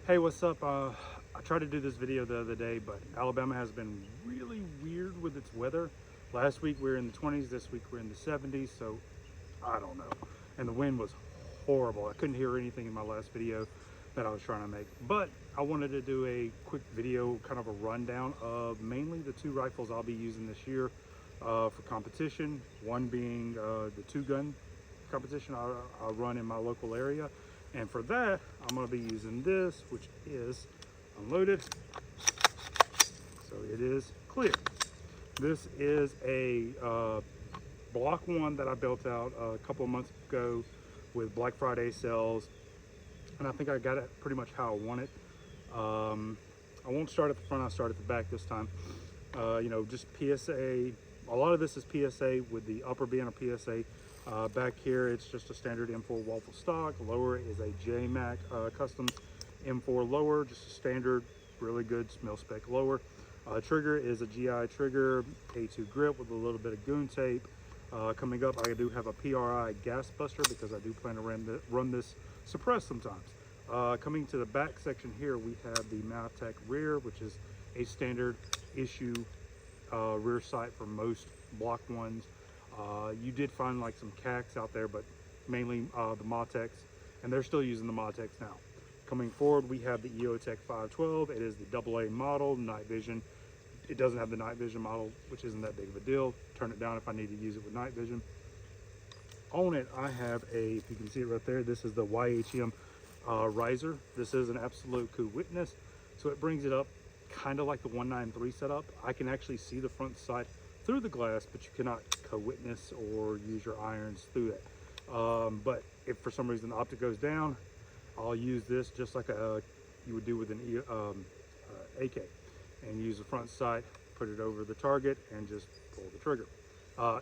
Hey, what's up? I tried to do this video the other day, but Alabama has been really weird with its weather. Last week we were in the 20s, this week we're in the 70s, so I don't know. And the wind was horrible. I couldn't hear anything in my last video that I was trying to make. But I wanted to do a quick video, kind of a rundown of mainly the two rifles I'll be using this year for competition. One being the 2-gun competition I run in my local area. And for that, I'm going to be using this, which is unloaded. So it is clear. This is a Block 1 that I built out a couple of months ago with Black Friday sales. And I think I got it pretty much how I want it. I won't start at the front, I'll start at the back this time. You know, just PSA. A lot of this is PSA, with the upper being a PSA. Back here, it's just a standard M4 waffle stock. Lower is a JMac custom M4 lower, just a standard, really good mil-spec lower. Trigger is a GI trigger, A2 grip with a little bit of goon tape. Coming up, I do have a PRI gas buster because I do plan to run this suppressed sometimes. Coming to the back section here, we have the Maltech rear, which is a standard issue rear sight for most Block 1s. You did find like some CACs out there, but mainly the Maltechs, and they're still using the Maltechs now. Coming forward, we have the EOTech 512. It is the AA model, night vision. It doesn't have the night vision model, which isn't that big of a deal. Turn it down if I need to use it with night vision. On it, I have a, if you can see it right there, this is the YHM riser. This is an absolute coup witness, so it brings it up kind of like the 193 setup. I can actually see the front sight through the glass, but you cannot co-witness or use your irons through it. But if for some reason the optic goes down, I'll use this just like you would do with an AK, and use the front sight, put it over the target, and just pull the trigger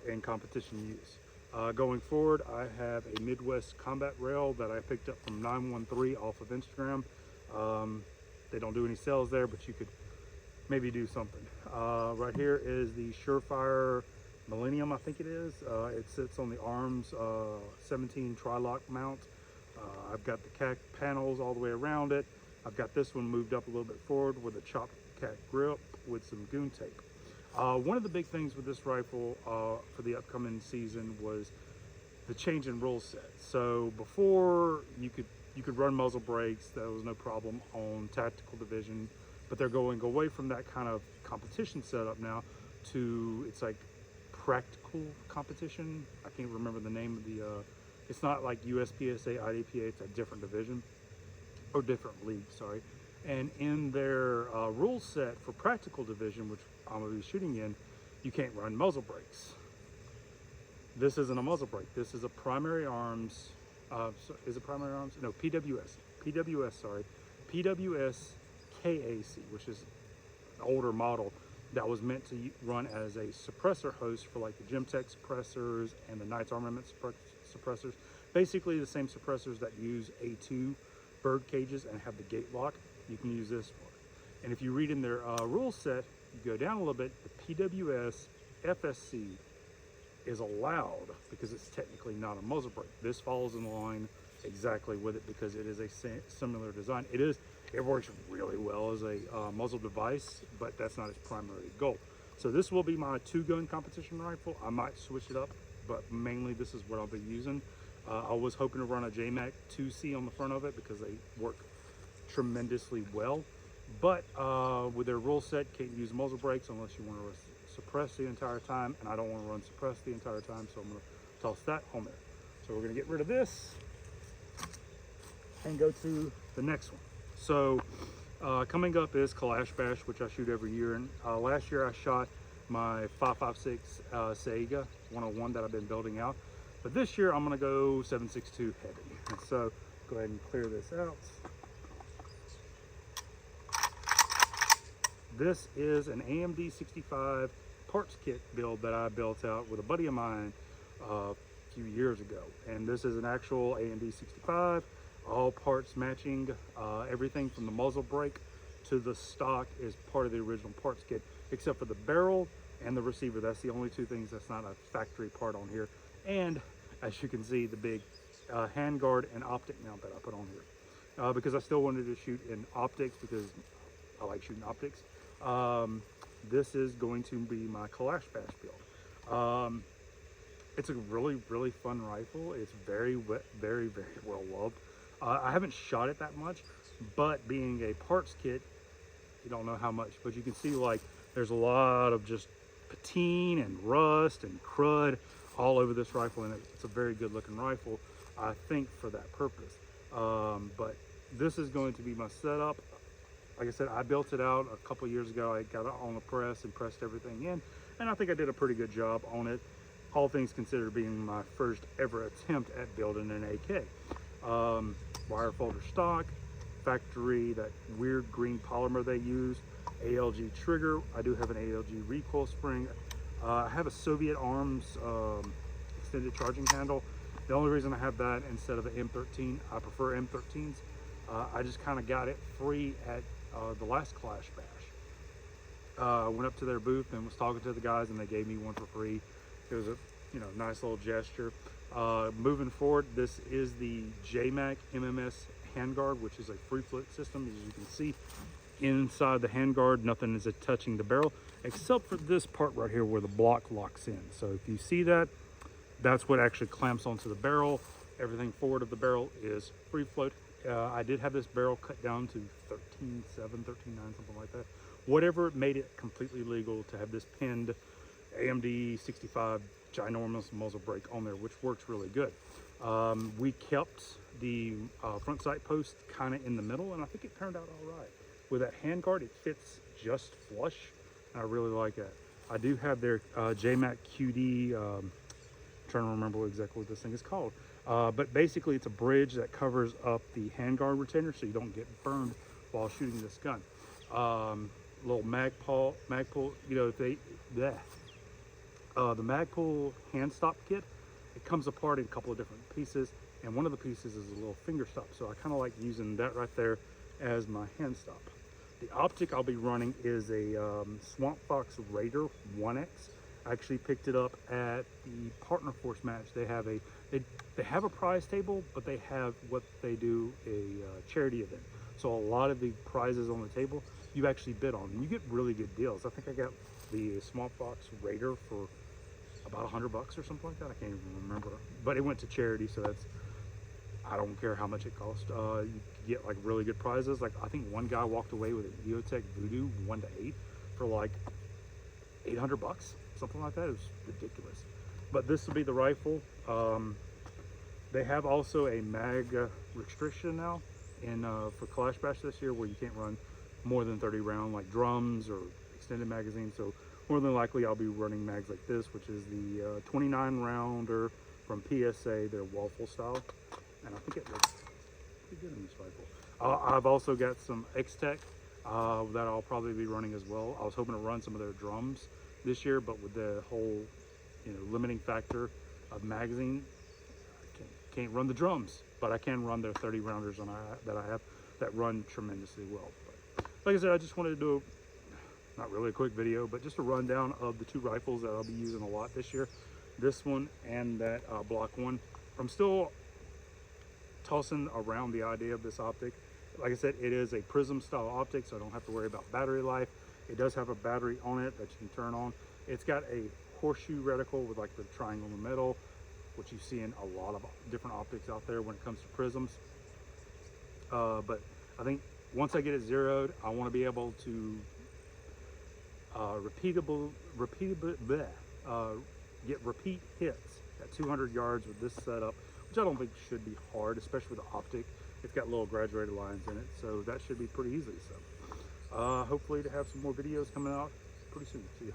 in competition use. Going forward, I have a Midwest combat rail that I picked up from 913 off of Instagram. They don't do any sales there, but you could maybe do something. Right here is the Surefire Millennium, I think it is. It sits on the ARMS 17 tri-lock mount. I've got the CAC panels all the way around it. I've got this one moved up a little bit forward with a chopped CAC grip with some goon tape. One of the big things with this rifle for the upcoming season was the change in rule set. So before, you could run muzzle brakes, that was no problem on tactical division, but they're going away from that kind of competition setup now to, it's like practical competition. I can't remember the name of the, it's not like USPSA, IDPA, it's a different division, or different league, sorry. And in their rule set for practical division, which I'm gonna be shooting in, you can't run muzzle brakes. This isn't a muzzle brake. This is a primary arms, is it primary arms? No, PWS, sorry. PWS KAC, which is an older model that was meant to run as a suppressor host for like the Gemtech suppressors and the Knights Armament suppressors. Basically the same suppressors that use A2 bird cages and have the gate lock, you can use this for. And if you read in their rule set, you go down a little bit, the PWS FSC is allowed because it's technically not a muzzle brake. This falls in line exactly with it because it is a similar design. It works really well as a muzzle device, but that's not its primary goal. So this will be my 2-gun competition rifle. I might switch it up, but mainly this is what I'll be using. I was hoping to run a JMac 2C on the front of it because they work tremendously well. But with their rule set, can't use muzzle brakes unless you want to suppress the entire time, and I don't want to run suppress the entire time, so I'm going to toss that on there. So we're going to get rid of this and go to the next one. So coming up is Kalashbash, which I shoot every year. And last year I shot my 5.56 Saiga 101 that I've been building out. But this year I'm gonna go 7.62 heavy. And so go ahead and clear this out. This is an AMD 65 parts kit build that I built out with a buddy of mine a few years ago. And this is an actual AMD 65. All parts matching, everything from the muzzle brake to the stock is part of the original parts kit, except for the barrel and the receiver. That's the only two things that's not a factory part on here. And as you can see, the big handguard and optic mount that I put on here. because I still wanted to shoot in optics because I like shooting optics. This is going to be my Kalashbash build. It's a really, really fun rifle. It's very, very, very well loved. I haven't shot it that much, but being a parts kit, you don't know how much, but you can see like there's a lot of just patine and rust and crud all over this rifle, and it's a very good looking rifle, I think, for that purpose. But this is going to be my setup. Like I said, I built it out a couple years ago. I got it on the press and pressed everything in, and I think I did a pretty good job on it, all things considered, being my first ever attempt at building an AK. Wire folder stock, factory, that weird green polymer they use, ALG trigger. I do have an ALG recoil spring. I have a Soviet Arms extended charging handle. The only reason I have that instead of an M13, I prefer M13s. I just kind of got it free at the last Kalashbash. I went up to their booth and was talking to the guys, and they gave me one for free. It was a nice little gesture. Moving forward, this is the JMac MMS handguard, which is a free float system. As you can see, inside the handguard, nothing is touching the barrel except for this part right here where the block locks in. So if you see that, that's what actually clamps onto the barrel. Everything forward of the barrel is free float. I did have this barrel cut down to 13.7, 13.9, something like that. Whatever made it completely legal to have this pinned AMD 65 ginormous muzzle brake on there, which works really good. We kept the front sight post kind of in the middle, and I think it turned out all right. With that handguard, it fits just flush, and I really like that. I do have their JMac QD, trying to remember exactly what this thing is called. But basically it's a bridge that covers up the handguard retainer so you don't get burned while shooting this gun. Little Magpul, the Magpul hand stop kit, it comes apart in a couple of different pieces, and one of the pieces is a little finger stop, so I kind of like using that right there as my hand stop. The optic I'll be running is a Swamp Fox Raider 1X. I actually picked it up at the Partner Force match. They have a prize table, but they have what they do a charity event. So a lot of the prizes on the table you actually bid on, and you get really good deals. I think I got the Swamp Fox Raider for about $100 or something like that. I can't even remember, but it went to charity, so that's, I don't care how much it cost. You get like really good prizes. Like I think one guy walked away with a EOTech Voodoo 1-8 for like $800, something like that. It was ridiculous. But this will be the rifle. They have also a mag restriction now for Kalashbash this year, where you can't run more than 30 round like drums or extended magazines. So more than likely I'll be running mags like this, which is the 29 rounder from PSA, their waffle style, and I think it looks pretty good in this rifle. I've also got some X-Tech that I'll probably be running as well. I was hoping to run some of their drums this year, but with the whole limiting factor of magazine, I can't run the drums, but I can run their 30 rounders that I have that run tremendously well. But like I said, I just wanted to do not really a quick video, but just a rundown of the two rifles that I'll be using a lot this year, this one and that Block 1. I'm still tossing around the idea of this optic. Like I said, it is a prism style optic, so I don't have to worry about battery life. It does have a battery on it that you can turn on. It's got a horseshoe reticle with like the triangle in the middle, which you see in a lot of different optics out there when it comes to prisms. But I think once I get it zeroed, I want to be able to get repeat hits at 200 yards with this setup, which I don't think should be hard, especially with the optic. It's got little graduated lines in it, so that should be pretty easy. So hopefully to have some more videos coming out pretty soon. See ya.